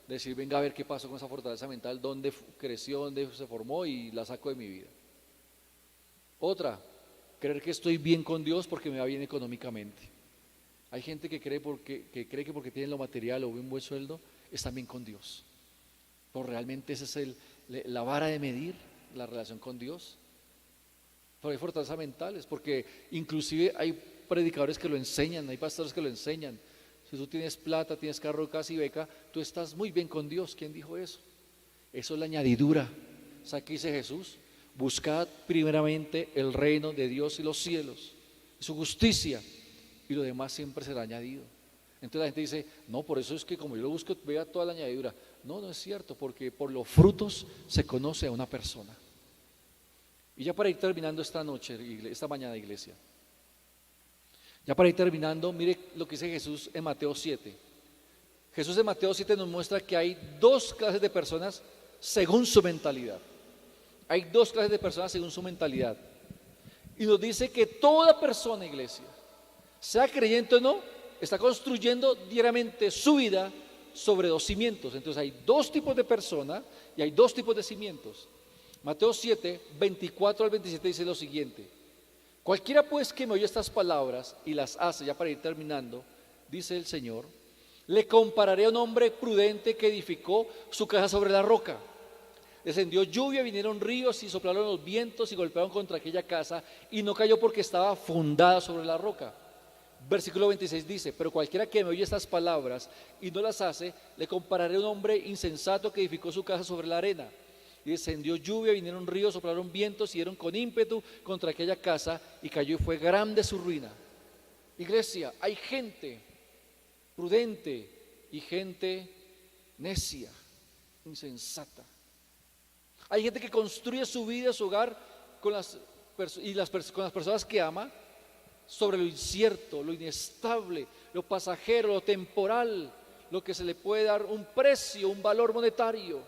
de decir, venga a ver qué pasó con esa fortaleza mental, dónde creció, dónde se formó y la saco de mi vida. Otra, creer que estoy bien con Dios porque me va bien económicamente. Hay gente que cree que porque tienen lo material o un buen sueldo, están bien con Dios. Pero realmente esa es la vara de medir la relación con Dios. Pero hay fortalezas mentales, porque inclusive hay predicadores que lo enseñan, hay pastores que lo enseñan. Si tú tienes plata, tienes carro, casa y beca, tú estás muy bien con Dios. ¿Quién dijo eso? Eso es la añadidura. ¿Sabe qué dice Jesús? Buscad primeramente el reino de Dios y los cielos, y su justicia, y lo demás siempre será añadido. Entonces la gente dice, no, por eso es que como yo lo busco, vea toda la añadidura. No, no es cierto, porque por los frutos se conoce a una persona. Y ya para ir terminando esta noche, esta mañana, iglesia, ya para ir terminando, mire lo que dice Jesús en Mateo 7. Jesús en Mateo 7 nos muestra que hay dos clases de personas según su mentalidad. Hay dos clases de personas según su mentalidad. Y nos dice que toda persona, iglesia, sea creyente o no, está construyendo diariamente su vida sobre dos cimientos. Entonces hay dos tipos de personas y hay dos tipos de cimientos. Mateo 7, 24 al 27 dice lo siguiente: cualquiera pues que me oye estas palabras y las hace, ya para ir terminando, dice el Señor, le compararé a un hombre prudente que edificó su casa sobre la roca. Descendió lluvia, vinieron ríos y soplaron los vientos y golpearon contra aquella casa y no cayó porque estaba fundada sobre la roca. Versículo 26 dice, pero cualquiera que me oye estas palabras y no las hace, le compararé a un hombre insensato que edificó su casa sobre la arena. Y descendió lluvia, vinieron ríos, soplaron vientos y dieron con ímpetu contra aquella casa y cayó y fue grande su ruina. Iglesia, hay gente prudente y gente necia, insensata. Hay gente que construye su vida, su hogar con las personas que ama sobre lo incierto, lo inestable, lo pasajero, lo temporal, lo que se le puede dar un precio, un valor monetario,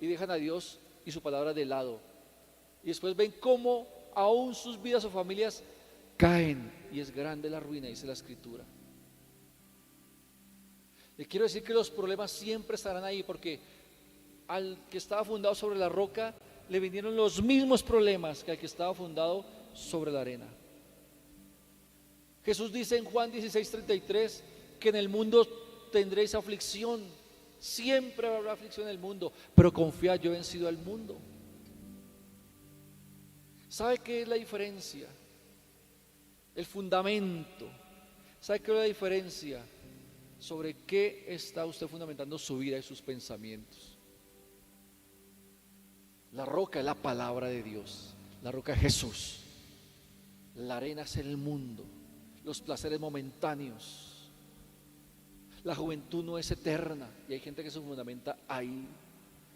y dejan a Dios y su palabra de lado. Y después ven cómo aún sus vidas o familias caen y es grande la ruina, dice la Escritura. Le quiero decir que los problemas siempre estarán ahí, porque al que estaba fundado sobre la roca le vinieron los mismos problemas que al que estaba fundado sobre la arena. Jesús dice en Juan 16:33 que en el mundo tendréis aflicción, siempre habrá aflicción en el mundo, pero confiad, yo he vencido al mundo. ¿Sabe qué es la diferencia? El fundamento. ¿Sabe qué es la diferencia? Sobre qué está usted fundamentando su vida y sus pensamientos. La roca es la palabra de Dios, la roca es Jesús. La arena es el mundo, los placeres momentáneos. La juventud no es eterna y hay gente que se fundamenta ahí.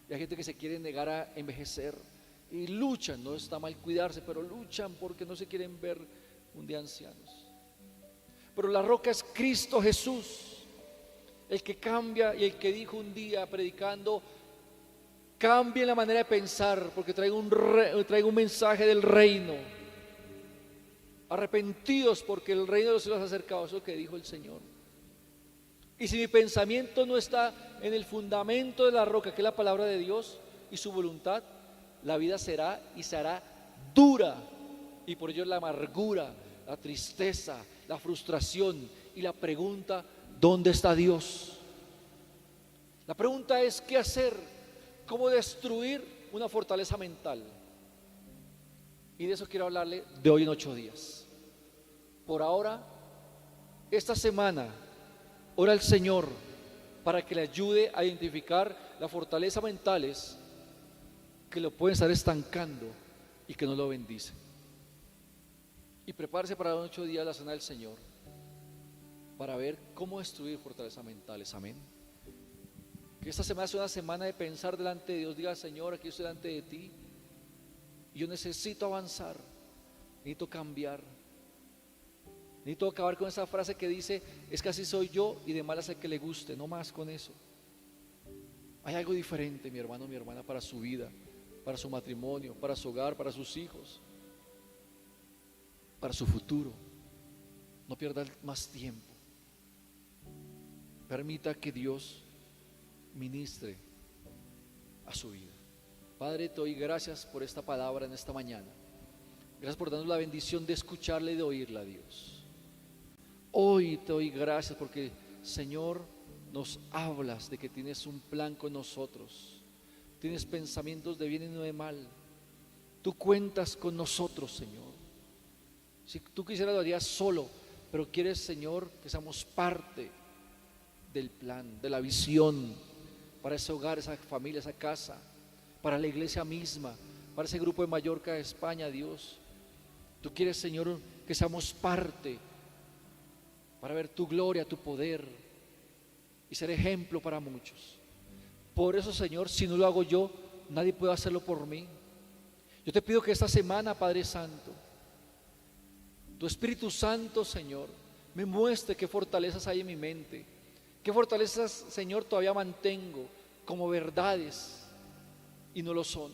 Y hay gente que se quiere negar a envejecer y luchan, no está mal cuidarse, pero luchan porque no se quieren ver un día ancianos. Pero la roca es Cristo Jesús, el que cambia y el que dijo un día predicando: Cambien la manera de pensar, porque traigo un mensaje del reino. Arrepentidos porque el reino de los cielos se ha acercado. Eso es lo que dijo el Señor. Y si mi pensamiento no está en el fundamento de la roca, que es la palabra de Dios y su voluntad, la vida será y se hará dura. Y por ello la amargura, la tristeza, la frustración y la pregunta: ¿dónde está Dios? La pregunta es: ¿qué hacer? ¿Cómo destruir una fortaleza mental? Y de eso quiero hablarle de hoy en 8 días. Por ahora, esta semana, ora al Señor para que le ayude a identificar las fortalezas mentales que lo pueden estar estancando y que no lo bendicen. Y prepárese para 8 días la cena del Señor, para ver cómo destruir fortalezas mentales. Amén. Que esta semana sea una semana de pensar delante de Dios. Diga: Señor, aquí estoy delante de ti y yo necesito avanzar, necesito cambiar, necesito acabar con esa frase que dice: es que así soy yo y de malas el que le guste. No más con eso. Hay algo diferente, mi hermano, mi hermana, para su vida, para su matrimonio, para su hogar, para sus hijos, para su futuro. No pierda más tiempo. Permita que Dios ministre a su vida. Padre, te doy gracias por esta palabra en esta mañana. Gracias por darnos la bendición de escucharla y de oírla, Dios. Hoy te doy gracias porque, Señor, nos hablas de que tienes un plan con nosotros. Tienes pensamientos de bien y no de mal. Tú cuentas con nosotros, Señor. Si tú quisieras lo harías solo, pero quieres, Señor, que seamos parte del plan, de la visión para ese hogar, esa familia, esa casa, para la iglesia misma, para ese grupo de Mallorca, de España, Dios. Tú quieres, Señor, que seamos parte para ver tu gloria, tu poder y ser ejemplo para muchos. Por eso, Señor, si no lo hago yo, nadie puede hacerlo por mí. Yo te pido que esta semana, Padre Santo, tu Espíritu Santo, Señor, me muestre qué fortalezas hay en mi mente, qué fortalezas, Señor, todavía mantengo como verdades y no lo son.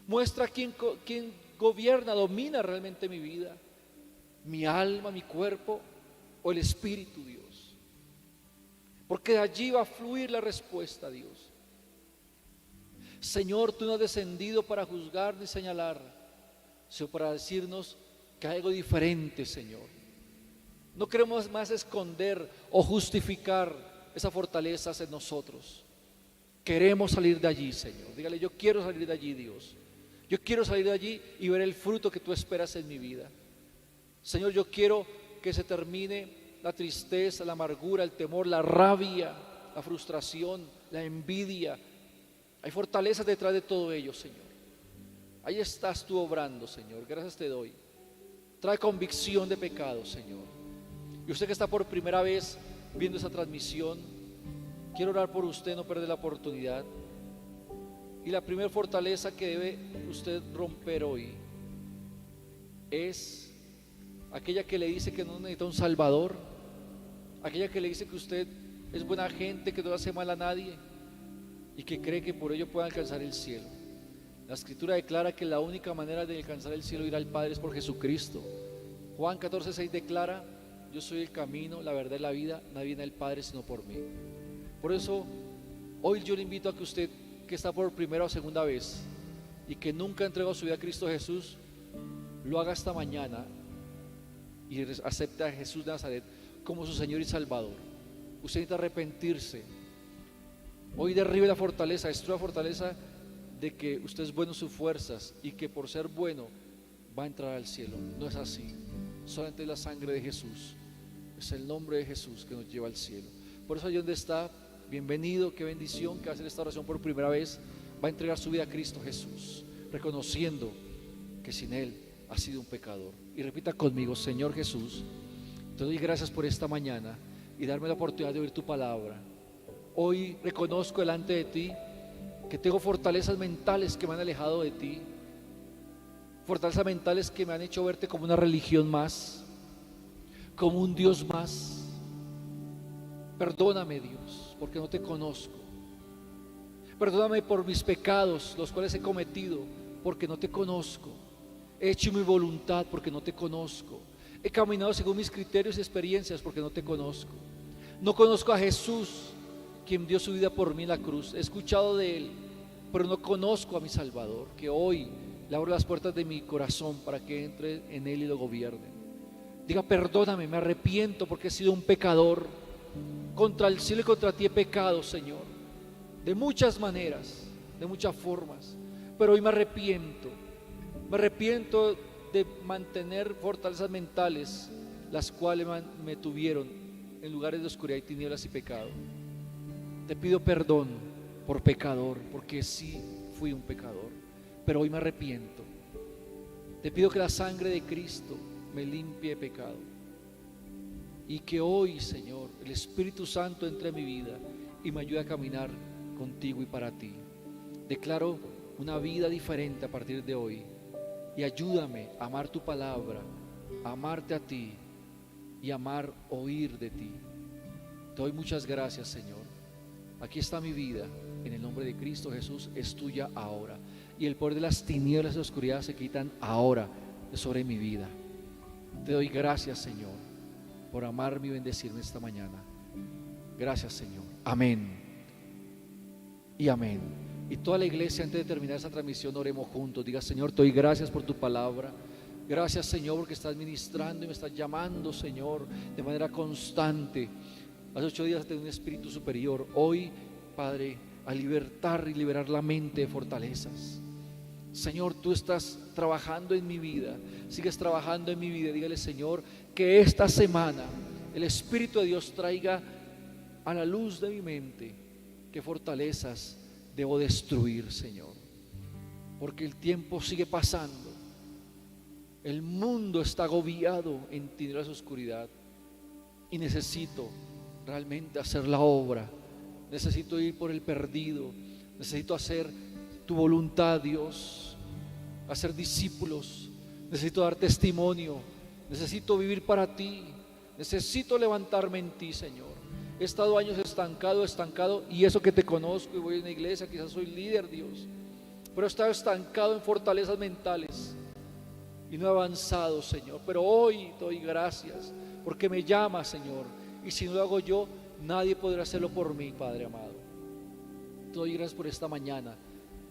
Muestra quién gobierna, domina realmente mi vida, mi alma, mi cuerpo o el Espíritu, Dios. Porque de allí va a fluir la respuesta, Dios. Señor, tú no has descendido para juzgar ni señalar, sino para decirnos que hay algo diferente, Señor. No queremos más esconder o justificar esas fortalezas en nosotros. Queremos salir de allí, Señor. Dígale: yo quiero salir de allí, Dios. Yo quiero salir de allí y ver el fruto que tú esperas en mi vida. Señor, yo quiero que se termine la tristeza, la amargura, el temor, la rabia, la frustración, la envidia. Hay fortalezas detrás de todo ello, Señor. Ahí estás tú obrando, Señor. Gracias te doy. Trae convicción de pecado, Señor. Y usted que está por primera vez viendo esa transmisión, quiero orar por usted, no perder la oportunidad. Y la primera fortaleza que debe usted romper hoy es aquella que le dice que no necesita un salvador, aquella que le dice que usted es buena gente, que no le hace mal a nadie y que cree que por ello puede alcanzar el cielo. La Escritura declara que la única manera de alcanzar el cielo, ir al Padre, es por Jesucristo. Juan 14:6 declara: yo soy el camino, la verdad y la vida, nadie viene al Padre sino por mí. Por eso hoy yo le invito a que usted, que está por primera o segunda vez y que nunca entregó su vida a Cristo Jesús, lo haga esta mañana y acepte a Jesús de Nazaret como su Señor y Salvador. Usted necesita arrepentirse. Hoy derribe la fortaleza, destruye la fortaleza de que usted es bueno en sus fuerzas y que por ser bueno va a entrar al cielo. No es así. Solamente es la sangre de Jesús, es el nombre de Jesús que nos lleva al cielo. Por eso, allí donde está, bienvenido, qué bendición que va a hacer esta oración por primera vez. Va a entregar su vida a Cristo Jesús, reconociendo que sin Él ha sido un pecador. Y repita conmigo: Señor Jesús, te doy gracias por esta mañana y darme la oportunidad de oír tu palabra. Hoy reconozco delante de ti que tengo fortalezas mentales que me han alejado de ti, fortalezas mentales que me han hecho verte como una religión más, como un Dios más. Perdóname, Dios, porque no te conozco. Perdóname por mis pecados, los cuales he cometido, porque no te conozco. He hecho mi voluntad porque no te conozco. He caminado según mis criterios y experiencias porque no te conozco. No conozco a Jesús, quien dio su vida por mí en la cruz. He escuchado de Él, pero no conozco a mi Salvador, que hoy le abro las puertas de mi corazón para que entre en Él y lo gobierne. Diga: perdóname, me arrepiento porque he sido un pecador. Contra el cielo y contra ti he pecado, Señor, de muchas maneras, de muchas formas, pero hoy me arrepiento de mantener fortalezas mentales, las cuales me tuvieron en lugares de oscuridad y tinieblas y pecado. Te pido perdón por pecador, porque sí fui un pecador, pero hoy me arrepiento. Te pido que la sangre de Cristo me limpie de pecado, y que hoy, Señor, el Espíritu Santo entre en mi vida y me ayude a caminar contigo y para ti. Declaro una vida diferente a partir de hoy, y ayúdame a amar tu palabra, a amarte a ti y amar oír de ti. Te doy muchas gracias, Señor. Aquí está mi vida, en el nombre de Cristo Jesús, es tuya ahora, y el poder de las tinieblas y la oscuridad se quitan ahora sobre mi vida. Te doy gracias, Señor, por amarme y bendecirme esta mañana. Gracias, Señor. Amén y amén. Y toda la iglesia, antes de terminar esta transmisión, oremos juntos. Diga: Señor, te doy gracias por tu palabra. Gracias, Señor, porque estás ministrando y me estás llamando, Señor, de manera constante. Hace 8 días tenía un espíritu superior. Hoy, Padre, a libertar y liberar la mente de fortalezas. Señor, tú estás trabajando en mi vida, sigues trabajando en mi vida. Dígale: Señor, que esta semana el Espíritu de Dios traiga a la luz de mi mente qué fortalezas debo destruir, Señor, porque el tiempo sigue pasando, el mundo está agobiado en tinieblas y oscuridad, y necesito realmente hacer la obra. Necesito ir por el perdido, necesito hacer tu voluntad, Dios, hacer discípulos, necesito dar testimonio, necesito vivir para ti, necesito levantarme en ti, Señor. He estado años estancado, y eso que te conozco y voy a una iglesia, quizás soy líder, Dios, pero he estado estancado en fortalezas mentales y no he avanzado, Señor. Pero hoy te doy gracias porque me llamas, Señor, y si no lo hago yo, nadie podrá hacerlo por mí, Padre amado. Te doy gracias por esta mañana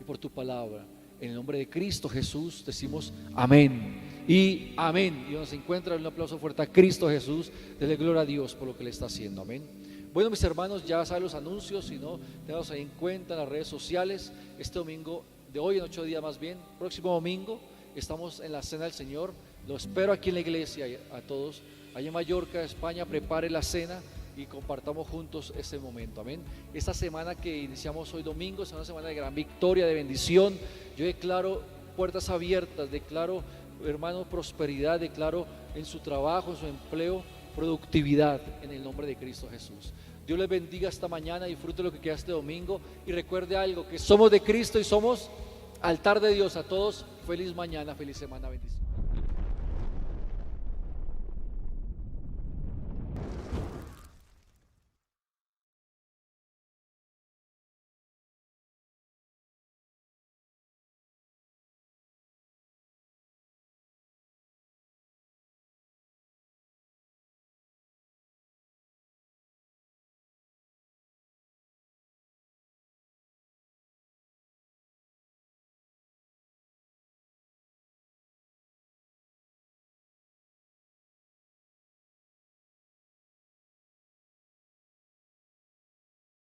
y por tu palabra. En el nombre de Cristo Jesús decimos amén y amén. Y nos encuentra un aplauso fuerte a Cristo Jesús. Dele gloria a Dios por lo que le está haciendo. Amén. Bueno, mis hermanos, ya saben los anuncios. Si no, tenemos ahí en cuenta en las redes sociales. Este domingo, de hoy en 8 días más bien, próximo domingo, estamos en la Cena del Señor. Lo espero aquí en la iglesia a todos. Allá en Mallorca, España, prepare la cena y compartamos juntos ese momento. Amén. Esta semana que iniciamos hoy domingo es una semana de gran victoria, de bendición. Yo declaro puertas abiertas, declaro, hermano, prosperidad, declaro en su trabajo, en su empleo, productividad, en el nombre de Cristo Jesús. Dios les bendiga esta mañana, disfrute lo que queda este domingo y recuerde algo, que somos de Cristo y somos altar de Dios. A todos, feliz mañana, feliz semana, bendición.